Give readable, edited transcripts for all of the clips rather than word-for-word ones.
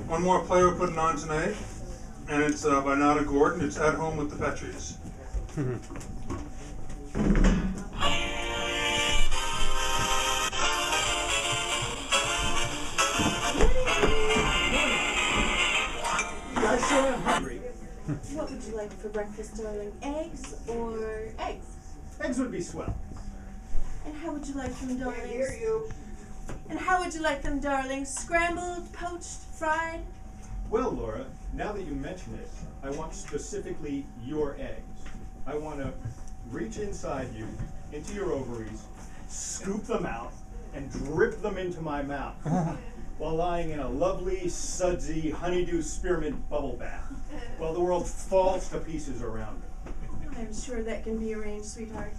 One more play we're putting on tonight, and it's by Nada Gordon. It's At Home with the Petries. You guys sure am hungry. What would you like for breakfast, darling? Eggs or eggs? Eggs would be swell. And how would you like them, darlings? I hear you. And how would you like them, darlings? Scrambled, poached, fried? Well, Laura, now that you mention it, I want specifically your eggs. I want to reach inside you, into your ovaries, scoop them out, and drip them into my mouth while lying in a lovely, sudsy, honeydew spearmint bubble bath while the world falls to pieces around me. I'm sure that can be arranged, sweetheart.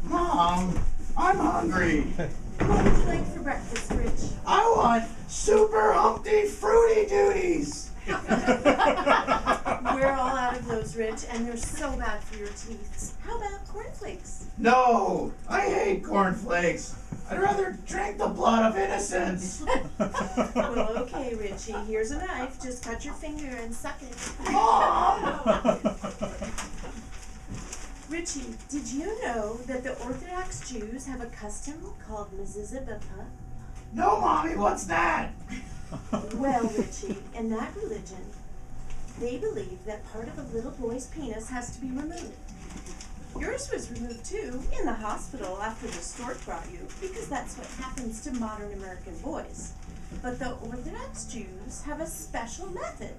Mom, I'm hungry. What would you like for breakfast, Rich? I want Super Humpty Fruity Duties. We're all out of those, Rich, and they're so bad for your teeth. How about cornflakes? No, I hate cornflakes. I'd rather drink the blood of innocence. Well, okay, Richie, here's a knife. Just cut your finger and suck it. Mom! Richie, did you know that the Orthodox Jews have a custom called mezuzah b'pah? No, Mommy, what's that? Well, Richie, in that religion, they believe that part of a little boy's penis has to be removed. Yours was removed too, in the hospital after the stork brought you, because that's what happens to modern American boys. But the Orthodox Jews have a special method.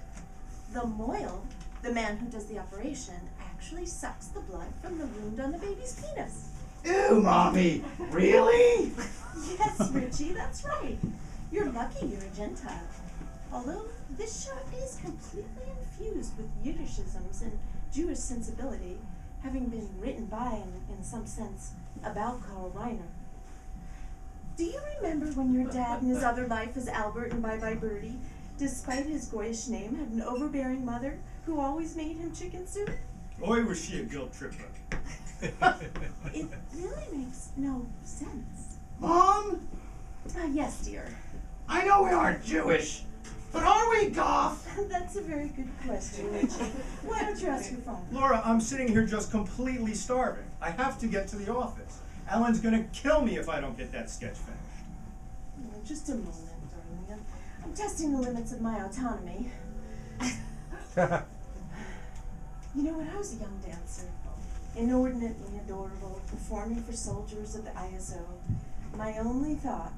The moil, the man who does the operation, actually sucks the blood from the wound on the baby's penis. Ew, Mommy, really? Yes, Richie, that's right. You're lucky you're a Gentile. Although this show is completely infused with Yiddishisms and Jewish sensibility, having been written by, and in some sense, about Carl Reiner. Do you remember when your dad in his other life as Albert and Bye Bye Birdie, despite his Goyish name, had an overbearing mother who always made him chicken soup? Boy, was she a guilt tripper. It really makes no sense. Mom, Yes, dear. I know we aren't Jewish, but are we goth? That's a very good question, Richie. Why don't you ask your phone? Laura, I'm sitting here just completely starving. I have to get to the office. Alan's gonna kill me if I don't get that sketch finished. Oh, just a moment, darling. I'm testing the limits of my autonomy. You know, when I was a young dancer, inordinately adorable, performing for soldiers at the ISO, my only thought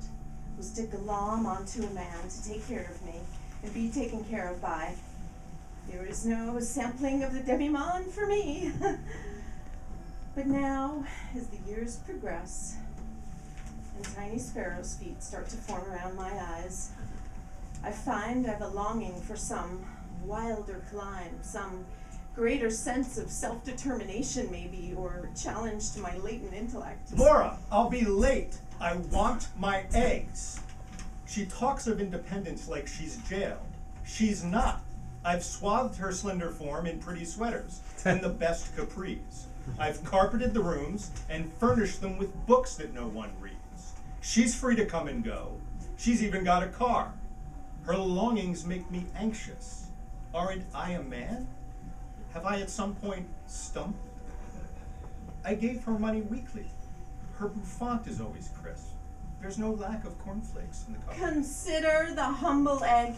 was to glom onto a man to take care of me and be taken care of by. There is no sampling of the demi-monde for me. But now, as the years progress, and tiny sparrow's feet start to form around my eyes, I find I have a longing for some wilder climb, some greater sense of self-determination maybe, or challenge to my latent intellect. Laura, I'll be late. I want my eggs. She talks of independence like she's jailed. She's not. I've swathed her slender form in pretty sweaters and the best capris. I've carpeted the rooms and furnished them with books that no one reads. She's free to come and go. She's even got a car. Her longings make me anxious. Aren't I a man? Have I at some point stumped? I gave her money weekly. Her bouffant is always crisp. There's no lack of cornflakes in the cupboard. Consider the humble egg.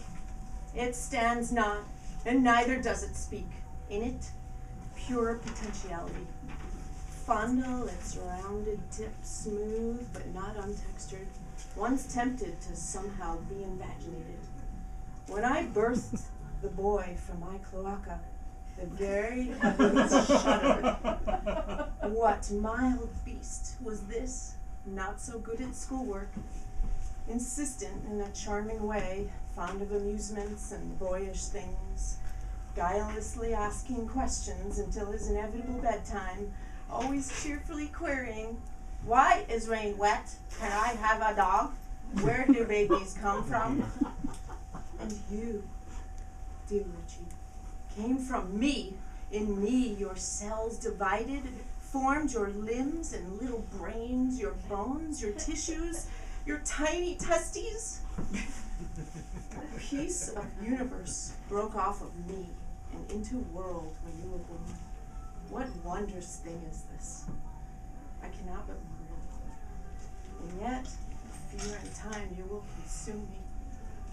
It stands not, and neither does it speak. In it, pure potentiality. Fondle its rounded tip, smooth but not untextured, once tempted to somehow be invaginated. When I birthed the boy from my cloaca, the very heavens shuddered. What mild beast was this, not so good at schoolwork, insistent in a charming way, fond of amusements and boyish things, guilelessly asking questions until his inevitable bedtime, always cheerfully querying, "Why is rain wet? Can I have a dog? Where do babies come from?" And you, dear Richie, came from me. In me, your cells divided, formed your limbs and little brains, your bones, your tissues, your tiny testes. piece of universe broke off of me and into world when you were born. What wondrous thing is this? I cannot but wonder. And yet, fear and time, you will consume me.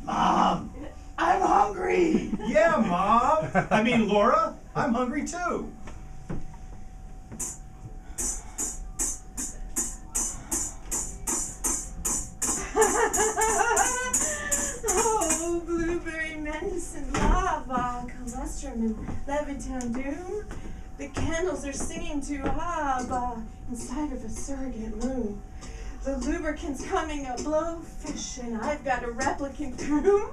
Mom, I'm hungry. Yeah, Mom. I mean, Laura, I'm hungry too. Oh, blueberry medicine, lava, colostrum, and Levittown doom. The candles are singing to Haba inside of a surrogate moon. The lubricant's coming a blowfish, and I've got a replicant groom,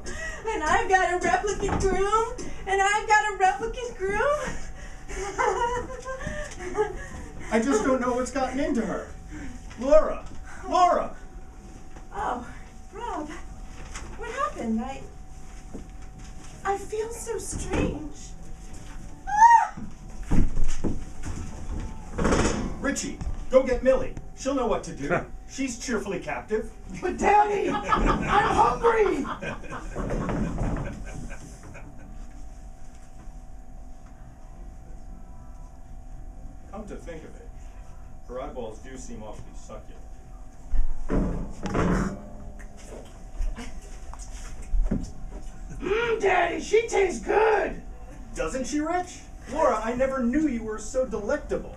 and I've got a replicant groom, and I've got a replicant groom. I just don't know what's gotten into her. Laura! Laura! Oh, Rob, what happened? I feel so strange. Ah! Richie, go get Millie. She'll know what to do. She's cheerfully captive. But Daddy, I'm hungry. Come to think of it, her eyeballs do seem awfully succulent. Daddy, she tastes good. Doesn't she, Rich? Laura, I never knew you were so delectable.